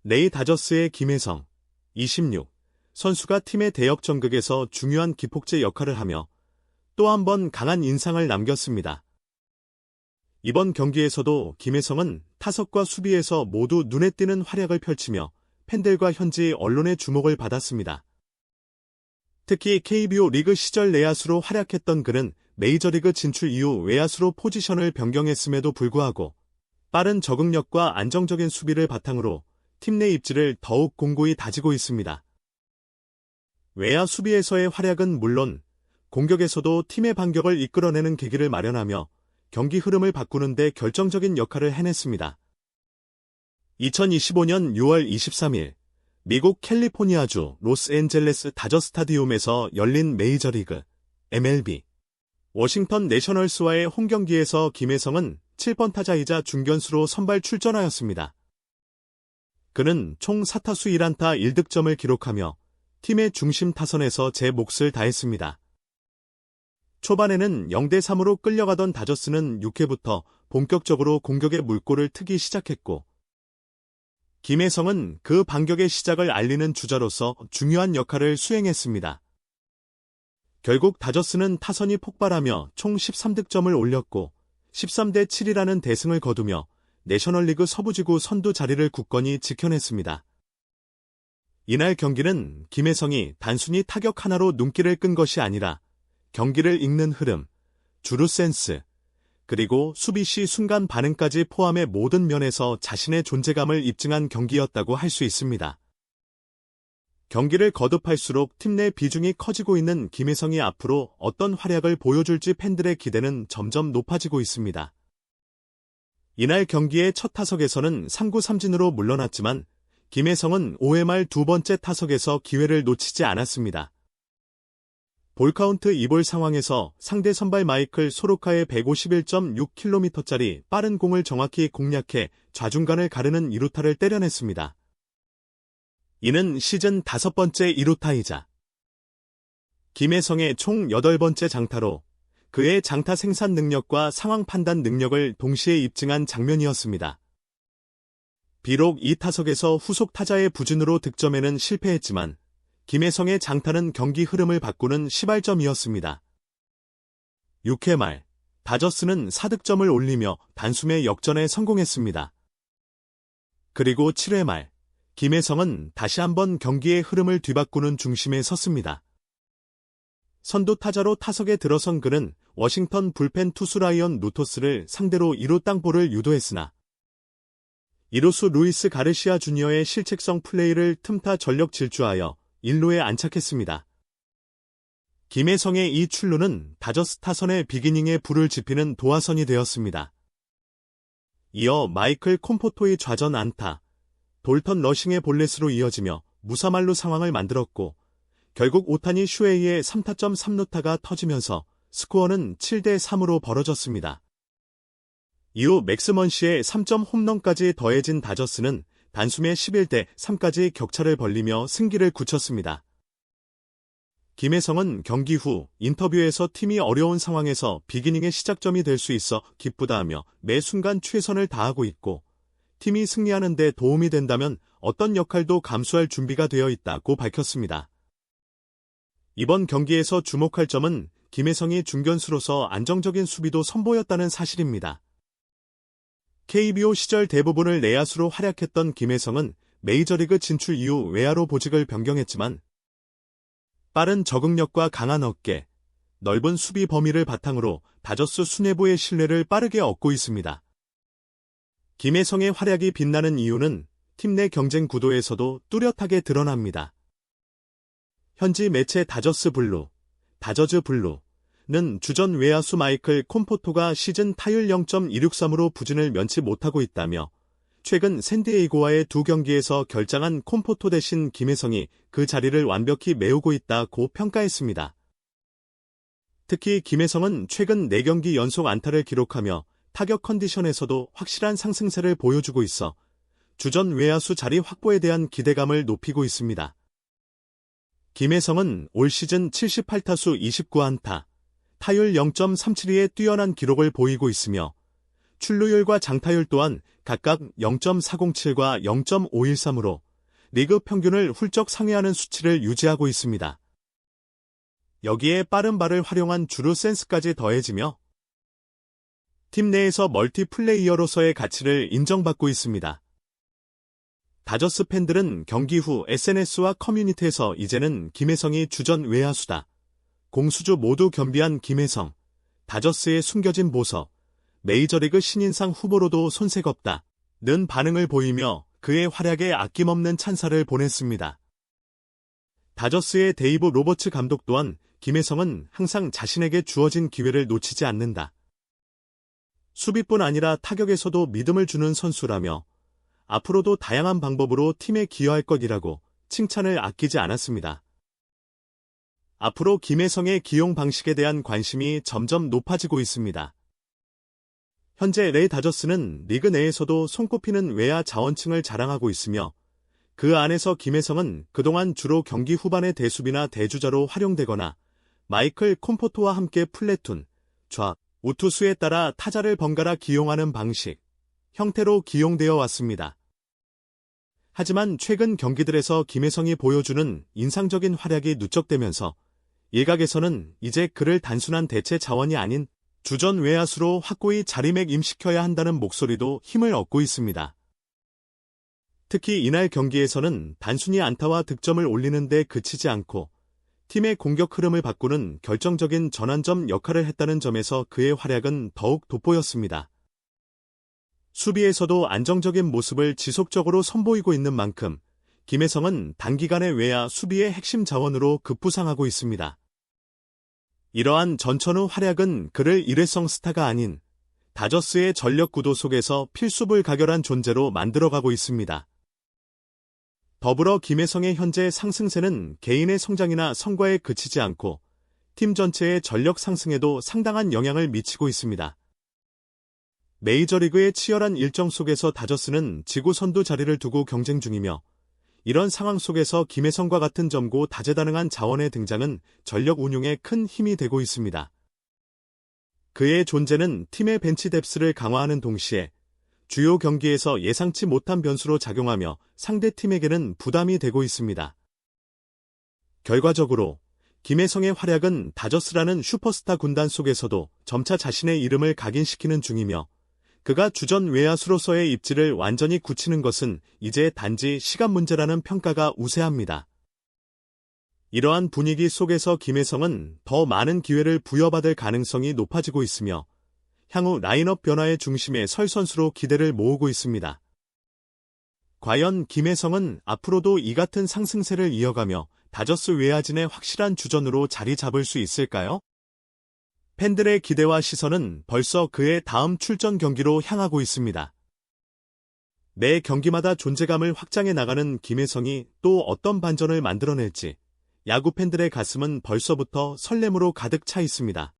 레이 다저스의 김혜성, 26 선수가 팀의 대역전극에서 중요한 기폭제 역할을 하며 또 한 번 강한 인상을 남겼습니다. 이번 경기에서도 김혜성은 타석과 수비에서 모두 눈에 띄는 활약을 펼치며 팬들과 현지 언론의 주목을 받았습니다. 특히 KBO 리그 시절 내야수로 활약했던 그는 메이저리그 진출 이후 외야수로 포지션을 변경했음에도 불구하고 빠른 적응력과 안정적인 수비를 바탕으로 팀 내 입지를 더욱 공고히 다지고 있습니다. 외야 수비에서의 활약은 물론 공격에서도 팀의 반격을 이끌어내는 계기를 마련하며 경기 흐름을 바꾸는 데 결정적인 역할을 해냈습니다. 2025년 6월 23일 미국 캘리포니아주 로스앤젤레스 다저 스타디움에서 열린 메이저리그 MLB 워싱턴 내셔널스와의 홈경기에서 김혜성은 7번 타자이자 중견수로 선발 출전하였습니다. 그는 총 4타수 1안타 1득점을 기록하며 팀의 중심 타선에서 제 몫을 다했습니다. 초반에는 0대3으로 끌려가던 다저스는 6회부터 본격적으로 공격의 물꼬를 트기 시작했고 김혜성은 그 반격의 시작을 알리는 주자로서 중요한 역할을 수행했습니다. 결국 다저스는 타선이 폭발하며 총 13득점을 올렸고 13대7이라는 대승을 거두며 내셔널리그 서부지구 선두 자리를 굳건히 지켜냈습니다. 이날 경기는 김혜성이 단순히 타격 하나로 눈길을 끈 것이 아니라 경기를 읽는 흐름, 주루 센스, 그리고 수비 시 순간 반응까지 포함해 모든 면에서 자신의 존재감을 입증한 경기였다고 할 수 있습니다. 경기를 거듭할수록 팀 내 비중이 커지고 있는 김혜성이 앞으로 어떤 활약을 보여줄지 팬들의 기대는 점점 높아지고 있습니다. 이날 경기의 첫 타석에서는 3구 3진으로 물러났지만 김혜성은 5회 말 두 번째 타석에서 기회를 놓치지 않았습니다. 볼카운트 2볼 상황에서 상대 선발 마이클 소로카의 151.6km짜리 빠른 공을 정확히 공략해 좌중간을 가르는 2루타를 때려냈습니다. 이는 시즌 5번째 2루타이자 김혜성의 총 8번째 장타로 그의 장타 생산 능력과 상황 판단 능력을 동시에 입증한 장면이었습니다. 비록 이 타석에서 후속 타자의 부진으로 득점에는 실패했지만 김혜성의 장타는 경기 흐름을 바꾸는 시발점이었습니다. 6회 말 다저스는 4득점을 올리며 단숨에 역전에 성공했습니다. 그리고 7회 말 김혜성은 다시 한번 경기의 흐름을 뒤바꾸는 중심에 섰습니다. 선두 타자로 타석에 들어선 그는 워싱턴 불펜 투수 라이언 루토스를 상대로 2루 땅볼을 유도했으나 2루수 루이스 가르시아 주니어의 실책성 플레이를 틈타 전력 질주하여 1루에 안착했습니다. 김혜성의 이 출루는 다저스 타선의 비기닝에 불을 지피는 도화선이 되었습니다. 이어 마이클 콤포토의 좌전 안타, 돌턴 러싱의 볼넷으로 이어지며 무사말루 상황을 만들었고 결국 오타니 슈에이의 3타점 3루타가 터지면서 스코어는 7대3으로 벌어졌습니다. 이후 맥스먼시의 3점 홈런까지 더해진 다저스는 단숨에 11대3까지 격차를 벌리며 승기를 굳혔습니다. 김혜성은 경기 후 인터뷰에서 팀이 어려운 상황에서 비기닝의 시작점이 될 수 있어 기쁘다하며 매 순간 최선을 다하고 있고 팀이 승리하는 데 도움이 된다면 어떤 역할도 감수할 준비가 되어 있다고 밝혔습니다. 이번 경기에서 주목할 점은 김혜성이 중견수로서 안정적인 수비도 선보였다는 사실입니다. KBO 시절 대부분을 내야수로 활약했던 김혜성은 메이저리그 진출 이후 외야로 보직을 변경했지만 빠른 적응력과 강한 어깨, 넓은 수비 범위를 바탕으로 다저스 수뇌부의 신뢰를 빠르게 얻고 있습니다. 김혜성의 활약이 빛나는 이유는 팀 내 경쟁 구도에서도 뚜렷하게 드러납니다. 현지 매체 다저스 블루, 다저즈 블루는 주전 외야수 마이클 콤포토가 시즌 타율 0.263으로 부진을 면치 못하고 있다며 최근 샌디에이고와의 두 경기에서 결장한 콤포토 대신 김혜성이 그 자리를 완벽히 메우고 있다고 평가했습니다. 특히 김혜성은 최근 4경기 연속 안타를 기록하며 타격 컨디션에서도 확실한 상승세를 보여주고 있어 주전 외야수 자리 확보에 대한 기대감을 높이고 있습니다. 김혜성은 올 시즌 78타수 29안타, 타율 0.372의 뛰어난 기록을 보이고 있으며 출루율과 장타율 또한 각각 0.407과 0.513으로 리그 평균을 훌쩍 상회하는 수치를 유지하고 있습니다. 여기에 빠른 발을 활용한 주루 센스까지 더해지며 팀 내에서 멀티플레이어로서의 가치를 인정받고 있습니다. 다저스 팬들은 경기 후 SNS와 커뮤니티에서 이제는 김혜성이 주전 외야수다. 공수주 모두 겸비한 김혜성, 다저스의 숨겨진 보석, 메이저리그 신인상 후보로도 손색 없다. 는 반응을 보이며 그의 활약에 아낌없는 찬사를 보냈습니다. 다저스의 데이브 로버츠 감독 또한 김혜성은 항상 자신에게 주어진 기회를 놓치지 않는다. 수비뿐 아니라 타격에서도 믿음을 주는 선수라며 앞으로도 다양한 방법으로 팀에 기여할 것이라고 칭찬을 아끼지 않았습니다. 앞으로 김혜성의 기용 방식에 대한 관심이 점점 높아지고 있습니다. 현재 레이 다저스는 리그 내에서도 손꼽히는 외야 자원층을 자랑하고 있으며 그 안에서 김혜성은 그동안 주로 경기 후반의 대수비나 대주자로 활용되거나 마이클 콤포토와 함께 플래툰, 좌, 우투수에 따라 타자를 번갈아 기용하는 방식, 형태로 기용되어 왔습니다. 하지만 최근 경기들에서 김혜성이 보여주는 인상적인 활약이 누적되면서 일각에서는 이제 그를 단순한 대체 자원이 아닌 주전 외야수로 확고히 자리매김시켜야 한다는 목소리도 힘을 얻고 있습니다. 특히 이날 경기에서는 단순히 안타와 득점을 올리는 데 그치지 않고 팀의 공격 흐름을 바꾸는 결정적인 전환점 역할을 했다는 점에서 그의 활약은 더욱 돋보였습니다. 수비에서도 안정적인 모습을 지속적으로 선보이고 있는 만큼 김혜성은 단기간의 외야 수비의 핵심 자원으로 급부상하고 있습니다. 이러한 전천후 활약은 그를 일회성 스타가 아닌 다저스의 전력 구도 속에서 필수불 가결한 존재로 만들어가고 있습니다. 더불어 김혜성의 현재 상승세는 개인의 성장이나 성과에 그치지 않고 팀 전체의 전력 상승에도 상당한 영향을 미치고 있습니다. 메이저리그의 치열한 일정 속에서 다저스는 지구 선두 자리를 두고 경쟁 중이며 이런 상황 속에서 김혜성과 같은 젊고 다재다능한 자원의 등장은 전력 운용에 큰 힘이 되고 있습니다. 그의 존재는 팀의 벤치 뎁스를 강화하는 동시에 주요 경기에서 예상치 못한 변수로 작용하며 상대팀에게는 부담이 되고 있습니다. 결과적으로 김혜성의 활약은 다저스라는 슈퍼스타 군단 속에서도 점차 자신의 이름을 각인시키는 중이며 그가 주전 외야수로서의 입지를 완전히 굳히는 것은 이제 단지 시간 문제라는 평가가 우세합니다. 이러한 분위기 속에서 김혜성은 더 많은 기회를 부여받을 가능성이 높아지고 있으며 향후 라인업 변화의 중심에 설 선수로 기대를 모으고 있습니다. 과연 김혜성은 앞으로도 이 같은 상승세를 이어가며 다저스 외야진의 확실한 주전으로 자리 잡을 수 있을까요? 팬들의 기대와 시선은 벌써 그의 다음 출전 경기로 향하고 있습니다. 매 경기마다 존재감을 확장해 나가는 김혜성이 또 어떤 반전을 만들어낼지 야구 팬들의 가슴은 벌써부터 설렘으로 가득 차 있습니다.